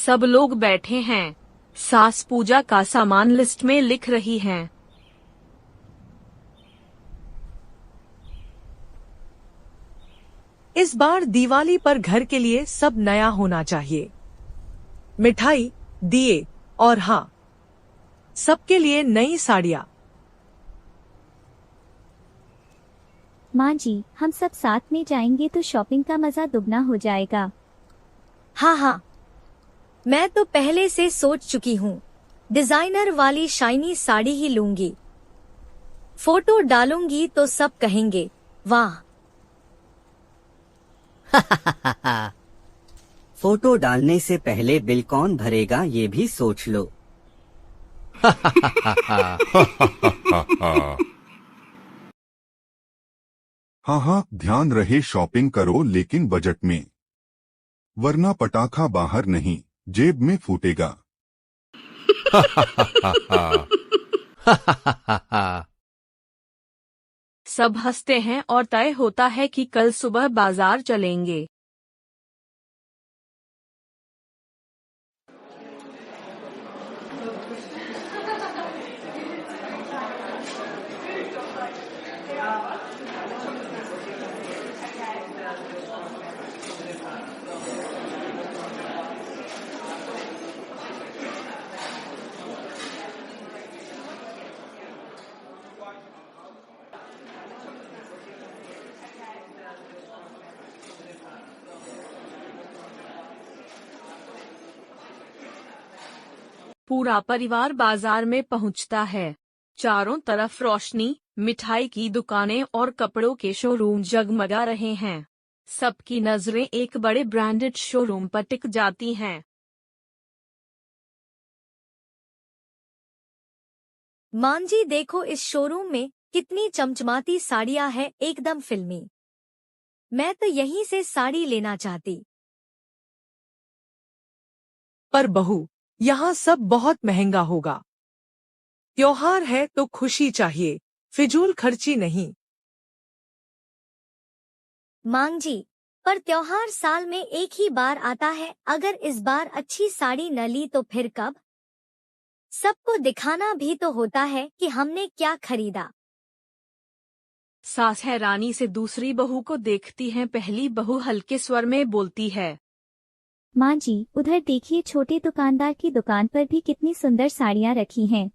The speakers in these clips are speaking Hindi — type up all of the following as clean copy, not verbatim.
सब लोग बैठे हैं। सास पूजा का सामान लिस्ट में लिख रही हैं। इस बार दिवाली पर घर के लिए सब नया होना चाहिए। मिठाई, दिए और हाँ, सबके लिए नई साड़ियाँ। माँ जी, हम सब साथ में जाएंगे तो शॉपिंग का मजा दुगना हो जाएगा। हाँ हाँ, मैं तो पहले से सोच चुकी हूँ। डिजाइनर वाली शाइनी साड़ी ही लूंगी। फोटो डालूंगी तो सब कहेंगे वाह। फोटो डालने से पहले बिल कौन भरेगा ये भी सोच लो। हाँ हाँ, ध्यान रहे शॉपिंग करो लेकिन बजट में, वरना पटाखा बाहर नहीं जेब में फूटेगा। सब हंसते हैं और तय होता है कि कल सुबह बाजार चलेंगे। पूरा परिवार बाजार में पहुंचता है। चारों तरफ रोशनी, मिठाई की दुकानें और कपड़ों के शोरूम जगमगा रहे हैं। सबकी नजरें एक बड़े ब्रांडेड शोरूम पर टिक जाती हैं। मां जी देखो, इस शोरूम में कितनी चमचमाती साड़ियां हैं, एकदम फिल्मी। मैं तो यहीं से साड़ी लेना चाहती। पर बहू, यहाँ सब बहुत महंगा होगा। त्योहार है तो खुशी चाहिए, फिजूल खर्ची नहीं। मां जी, पर त्योहार साल में एक ही बार आता है। अगर इस बार अच्छी साड़ी न ली तो फिर कब? सबको दिखाना भी तो होता है कि हमने क्या खरीदा। सास हैरानी से दूसरी बहू को देखती है। पहली बहू हल्के स्वर में बोलती है। माँ जी, उधर देखिए, छोटे दुकानदार की दुकान पर भी कितनी सुंदर साड़ियाँ रखी हैं।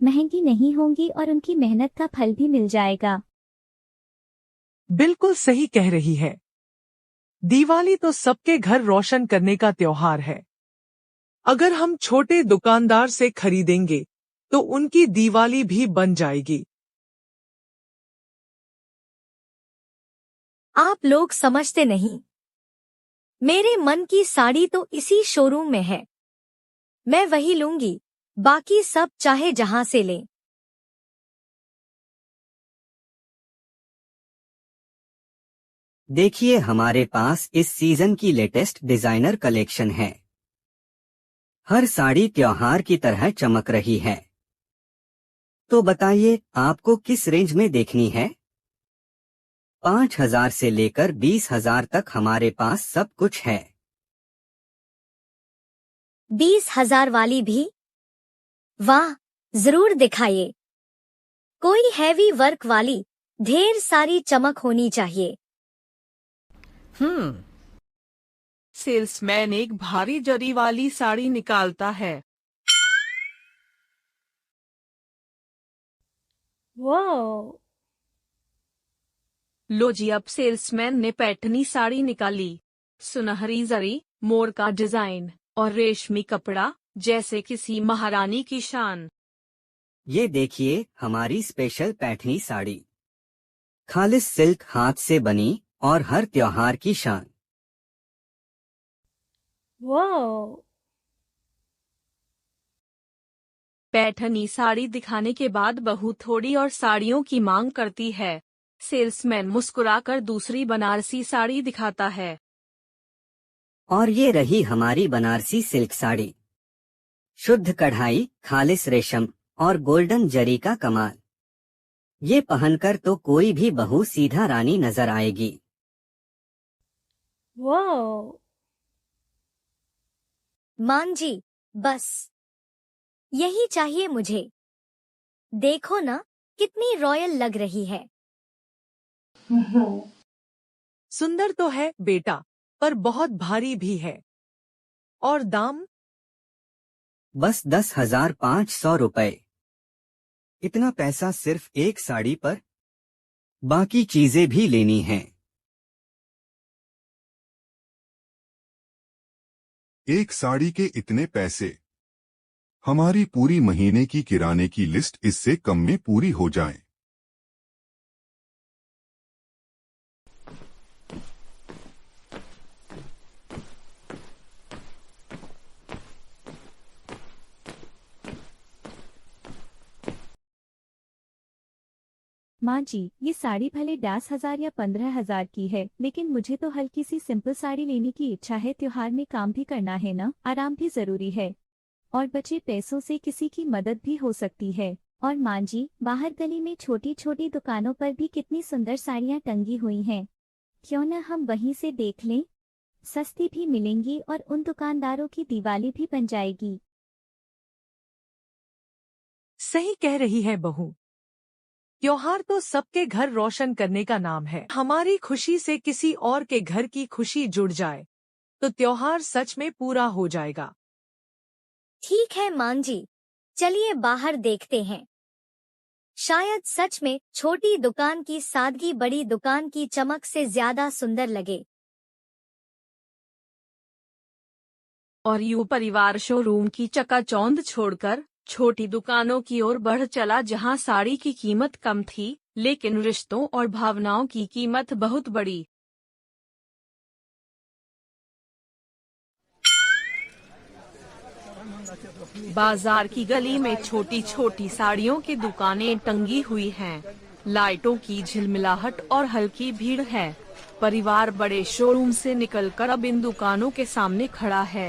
महंगी नहीं होंगी और उनकी मेहनत का फल भी मिल जाएगा। बिल्कुल सही कह रही है। दिवाली तो सबके घर रोशन करने का त्योहार है। अगर हम छोटे दुकानदार से खरीदेंगे तो उनकी दिवाली भी बन जाएगी। आप लोग समझते नहीं। मेरे मन की साड़ी तो इसी शोरूम में है। मैं वही लूंगी, बाकी सब चाहे जहां से लें। देखिए, हमारे पास इस सीजन की लेटेस्ट डिजाइनर कलेक्शन है। हर साड़ी त्योहार की तरह चमक रही है। तो बताइए, आपको किस रेंज में देखनी है? 5,000 से लेकर 20,000 तक हमारे पास सब कुछ है। 20,000 वाली भी? वाह, जरूर दिखाइए। कोई हैवी वर्क वाली, ढेर सारी चमक होनी चाहिए। सेल्समैन एक भारी जरी वाली साड़ी निकालता है। वाह, लो जी, अब सेल्समैन ने पैठनी साड़ी निकाली। सुनहरी जरी, मोर का डिजाइन और रेशमी कपड़ा, जैसे किसी महारानी की शान। ये देखिए, हमारी स्पेशल पैठनी साड़ी, खालिस सिल्क, हाथ से बनी और हर त्योहार की शान। वाह। पैठनी साड़ी दिखाने के बाद बहू थोड़ी और साड़ियों की मांग करती है। सेल्समैन मुस्कुराकर दूसरी बनारसी साड़ी दिखाता है। और ये रही हमारी बनारसी सिल्क साड़ी, शुद्ध कढ़ाई, खालिस रेशम और गोल्डन जरी का कमाल। ये पहनकर तो कोई भी बहू सीधा रानी नजर आएगी। वाह। मां जी, बस यही चाहिए मुझे। देखो ना, कितनी रॉयल लग रही है। सुंदर तो है बेटा, पर बहुत भारी भी है। और दाम? बस 10,500 रुपए। इतना पैसा सिर्फ एक साड़ी पर? बाकी चीजें भी लेनी हैं। एक साड़ी के इतने पैसे? हमारी पूरी महीने की किराने की लिस्ट इससे कम में पूरी हो जाए। माँ जी, ये साड़ी भले 10,000 या 15,000 की है, लेकिन मुझे तो हल्की सी सिंपल साड़ी लेने की इच्छा है। त्योहार में काम भी करना है ना, आराम भी जरूरी है। और बचे पैसों से किसी की मदद भी हो सकती है। और माँ जी, बाहर गली में छोटी छोटी दुकानों पर भी कितनी सुंदर साड़ियाँ टंगी हुई हैं। क्यों न हम वहीं से देख लें? सस्ती भी मिलेंगी और उन दुकानदारों की दिवाली भी बन जाएगी। सही कह रही है बहू। त्योहार तो सबके घर रोशन करने का नाम है। हमारी खुशी से किसी और के घर की खुशी जुड़ जाए तो त्योहार सच में पूरा हो जाएगा। ठीक है मां जी, चलिए बाहर देखते हैं। शायद सच में छोटी दुकान की सादगी बड़ी दुकान की चमक से ज्यादा सुंदर लगे। और यूं परिवार शोरूम की चकाचौंध छोड़कर छोटी दुकानों की ओर बढ़ चला, जहां साड़ी की कीमत कम थी लेकिन रिश्तों और भावनाओं की कीमत बहुत बड़ी। बाजार की गली में छोटी छोटी साड़ियों की दुकानें टंगी हुई हैं। लाइटों की झिलमिलाहट और हल्की भीड़ है। परिवार बड़े शोरूम से निकलकर अब इन दुकानों के सामने खड़ा है।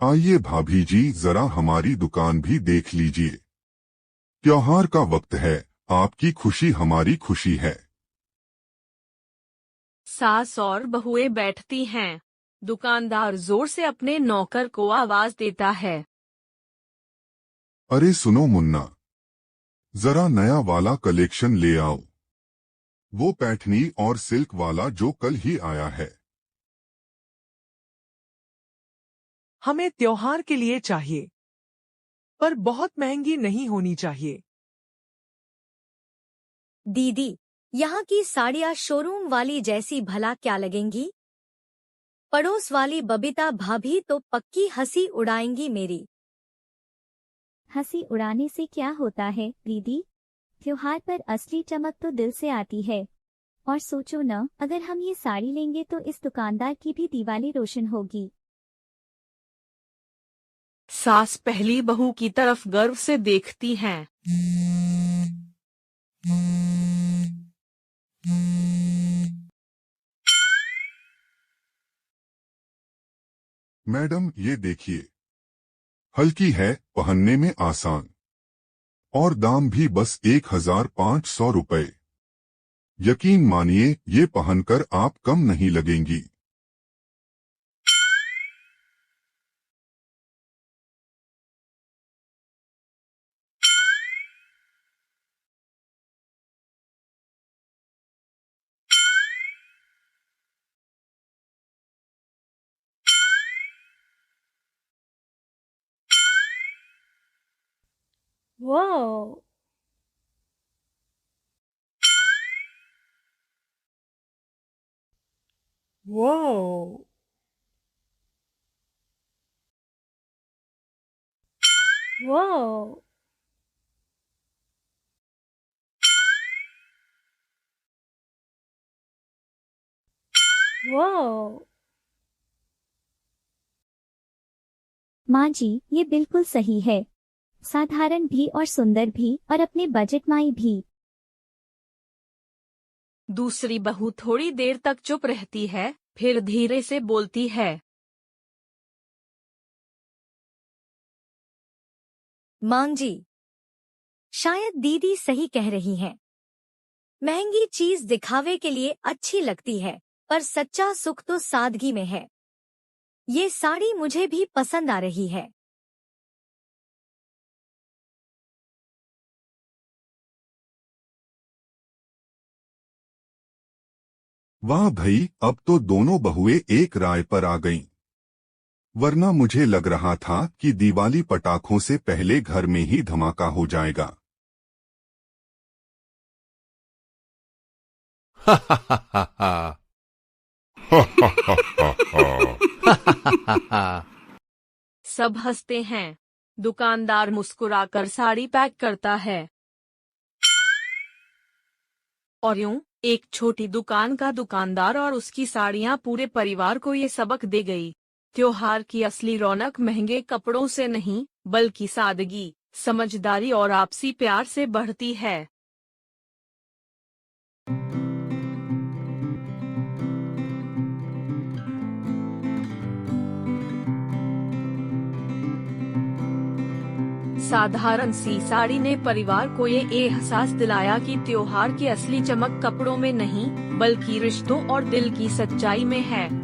आइए भाभी जी, जरा हमारी दुकान भी देख लीजिए। त्योहार का वक्त है, आपकी खुशी हमारी खुशी है। सास और बहुएं बैठती हैं। दुकानदार जोर से अपने नौकर को आवाज देता है। अरे सुनो मुन्ना, जरा नया वाला कलेक्शन ले आओ। वो पैठनी और सिल्क वाला जो कल ही आया है। हमें त्योहार के लिए चाहिए, पर बहुत महंगी नहीं होनी चाहिए। दीदी, यहाँ की साड़ियाँ शोरूम वाली जैसी भला क्या लगेंगी? पड़ोस वाली बबीता भाभी तो पक्की हंसी उड़ाएंगी मेरी। हंसी उड़ाने से क्या होता है दीदी? त्योहार पर असली चमक तो दिल से आती है। और सोचो न, अगर हम ये साड़ी लेंगे तो इस दुकानदार की भी दिवाली रोशन होगी। सास पहली बहू की तरफ गर्व से देखती हैं। मैडम ये देखिए, हल्की है, पहनने में आसान, और दाम भी बस 1,500 रुपए। यकीन मानिए, ये पहनकर आप कम नहीं लगेंगी। Whoa! Whoa! Whoa! वो माँ जी, ये बिल्कुल सही है। साधारण भी और सुंदर भी और अपने बजट में भी। दूसरी बहू थोड़ी देर तक चुप रहती है, फिर धीरे से बोलती है। माँ जी, शायद दीदी सही कह रही हैं। महंगी चीज दिखावे के लिए अच्छी लगती है, पर सच्चा सुख तो सादगी में है। ये साड़ी मुझे भी पसंद आ रही है। वाह भई, अब तो दोनों बहुएं एक राय पर आ गईं। वरना मुझे लग रहा था कि दिवाली पटाखों से पहले घर में ही धमाका हो जाएगा। हा हा हा हा हा सब हंसते हैं। दुकानदार मुस्कुराकर साड़ी पैक करता है। और यूं एक छोटी दुकान का दुकानदार और उसकी साड़ियां पूरे परिवार को ये सबक दे गई। त्योहार की असली रौनक महंगे कपड़ों से नहीं, बल्कि सादगी, समझदारी और आपसी प्यार से बढ़ती है। साधारण सी साड़ी ने परिवार को ये एहसास दिलाया कि त्योहार की असली चमक कपड़ों में नहीं, बल्कि रिश्तों और दिल की सच्चाई में है।